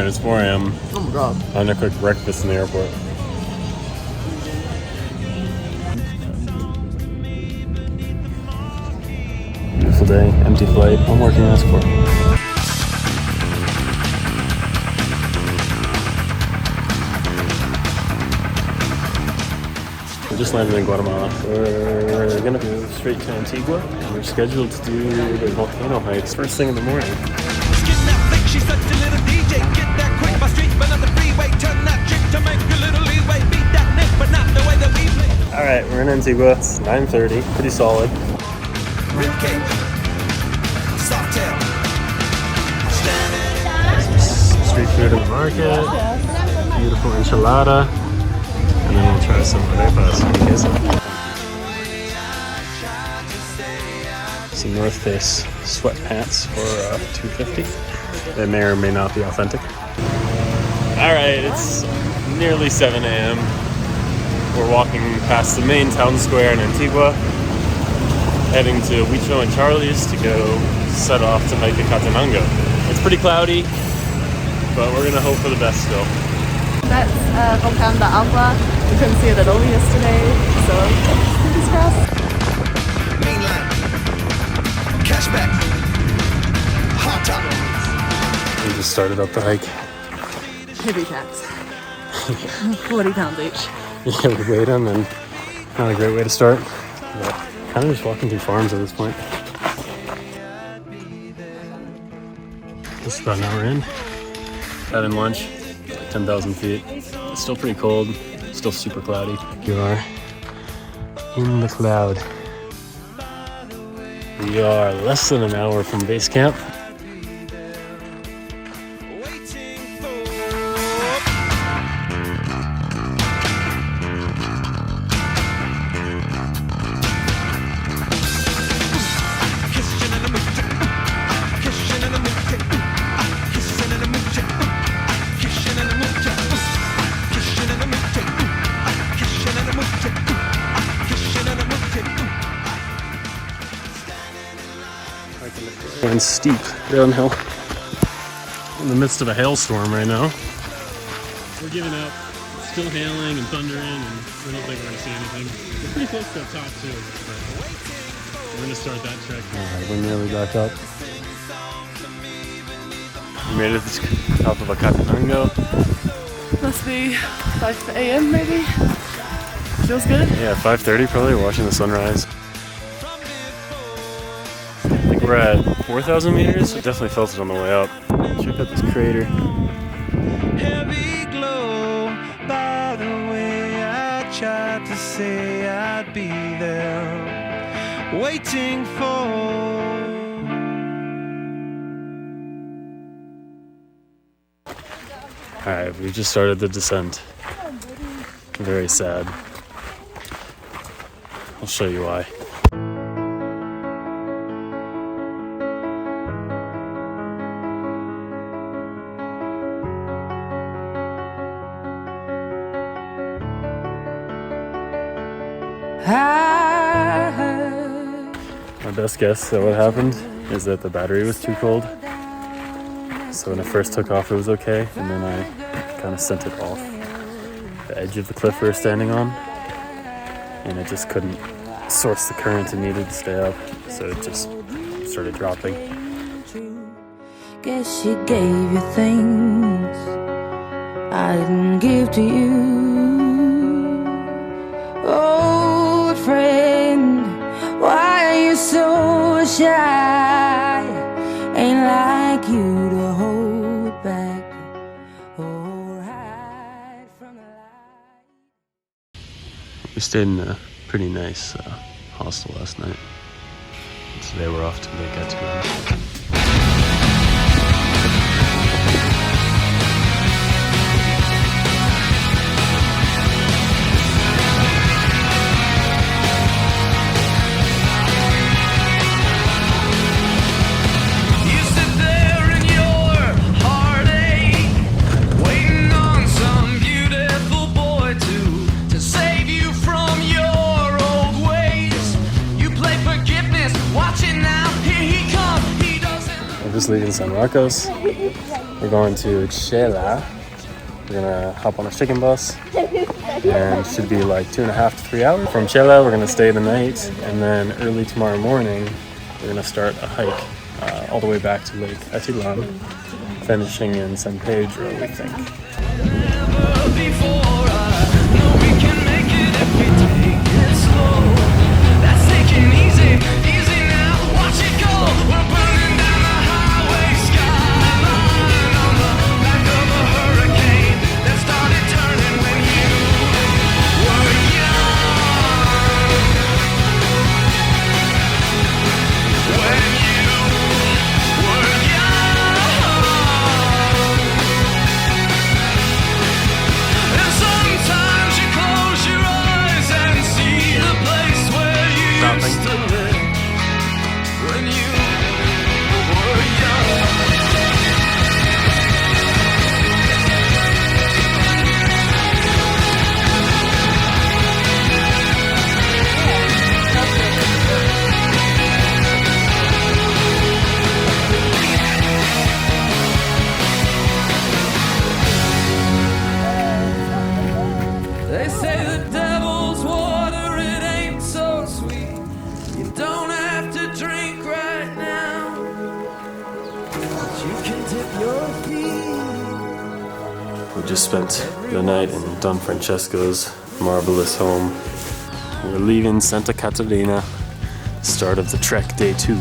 and it's 4 a.m. Oh my god. On a quick breakfast in the airport. Beautiful day, empty flight. What more can you ask for? We just landed in Guatemala. We're gonna go straight to Antigua. We're scheduled to do the volcano hikes first thing in the morning. She's such a little DJ, get that quick, my street, but not the freeway, turn that chick to make a little leeway, beat that nick, but not the way that we play. Alright, we're in Antigua, it's 9:30, pretty solid. Ribcage, soft tail, Street food in the market, beautiful enchilada, and then we'll try some arepas and queso. Some North Face sweatpants for $2.50. They may or may not be authentic. Alright, it's nearly 7 a.m. We're walking past the main town square in Antigua, heading to Huicho and Charlie's to go set off to Lake Atitlan. It's pretty cloudy, but we're gonna hope for the best still. That's Volcan de Fuego. We couldn't see it at all yesterday, so fingers crossed. mainline, cashback, hot top. We just started up the hike. Heavy packs. 40 pounds each. Yeah, we weighed them, and not a great way to start. But kind of just walking through farms at this point. Just about an hour in. Having lunch, 10,000 feet. It's still pretty cold, still super cloudy. You are in the cloud. We are less than an hour from base camp. And steep downhill in the midst of a hailstorm right now. We're giving up. It's still hailing and thundering, and we don't think we're going to see anything. We're pretty close to the top too, but we're going to start that trek. Alright, we're nearly back up. We made it to the top of Quetzaltenango. Must be 5 a.m. maybe. Feels good. Yeah, 5:30 probably. We're watching the sunrise. I think we're at 4,000 meters. I definitely felt it on the way up. Check out this crater. Heavy glow, by the way I tried to say I'd be there, waiting for. Alright, we just started the descent. Very sad. I'll show you why. My best guess at what happened is that the battery was too cold. So when it first took off, it was okay, and then I kind of sent it off the edge of the cliff we were standing on, and it just couldn't source the current it needed to stay up, so it just started dropping. Guess she gave you things I didn't give to you. Old friend, why are you so shy? Ain't like you to hold back or hide from the light. We stayed in a pretty nice hostel last night. Today we're off to Lake Atitlan. Just leaving San Marcos. We're going to Xela. We're gonna hop on a chicken bus and should be like 2.5 to 3 hours. From Xela, we're gonna stay the night, and then early tomorrow morning, we're gonna start a hike all the way back to Lake Atitlan, finishing in San Pedro, we think. They say the devil's water, it ain't so sweet. You don't have to drink right now, but you can dip your feet. We just spent the night in Don Francesco's marvelous home. We're leaving Santa Catalina, start of the trek, day 2.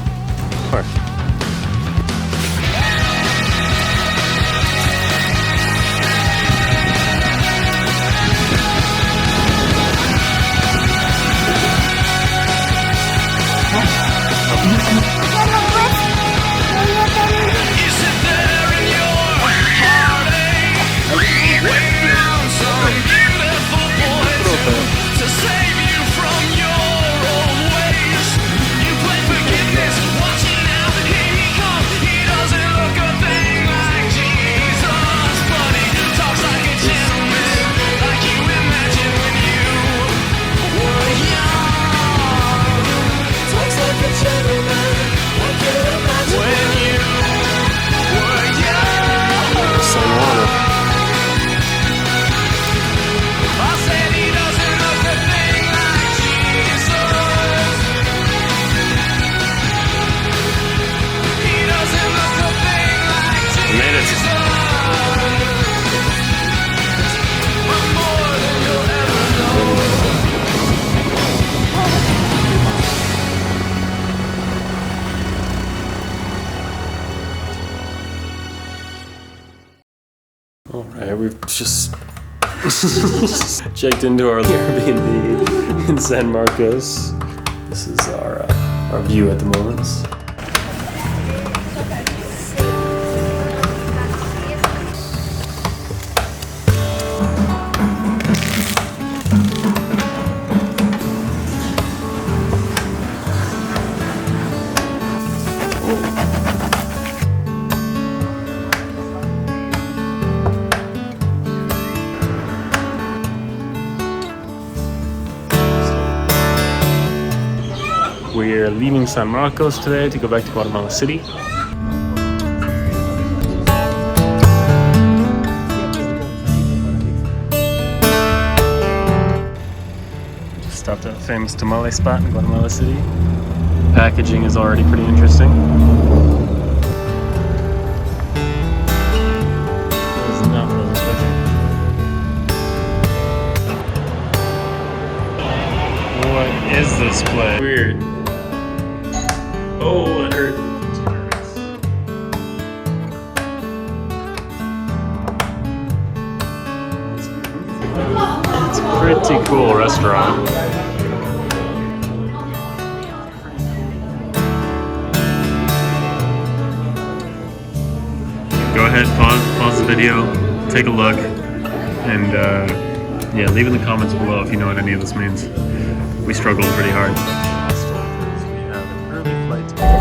Alright, we've just checked into our Airbnb in San Marcos. This is our view at the moment. We're leaving San Marcos today to go back to Guatemala City. Just stopped at a famous tamale spot in Guatemala City. Packaging is already pretty interesting. That is not what I was expecting. What is this place? Weird. Oh, it hurt. It's a pretty cool restaurant. Go ahead, pause the video, take a look, and yeah, leave in the comments below if you know what any of this means. We struggled pretty hard. We have an early flight.